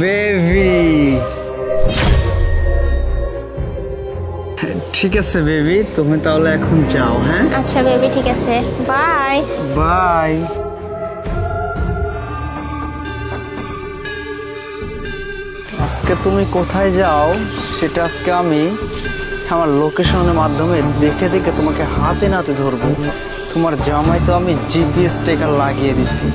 Baby, ঠিক আছে baby, তুমি তাহলে এখন যাও। হ্যাঁ, আচ্ছা বেবি, ঠিক আছে, বাই। বাই। আজকে তুমি কোথায় যাও সেটা আজকে আমি আমার লোকেশনের মাধ্যমে দেখে দেখে তোমাকে হাতে নাতে ধরবো। তোমার জামাই তো আমি জিপিএস ট্র্যাকার লাগিয়ে দিছি।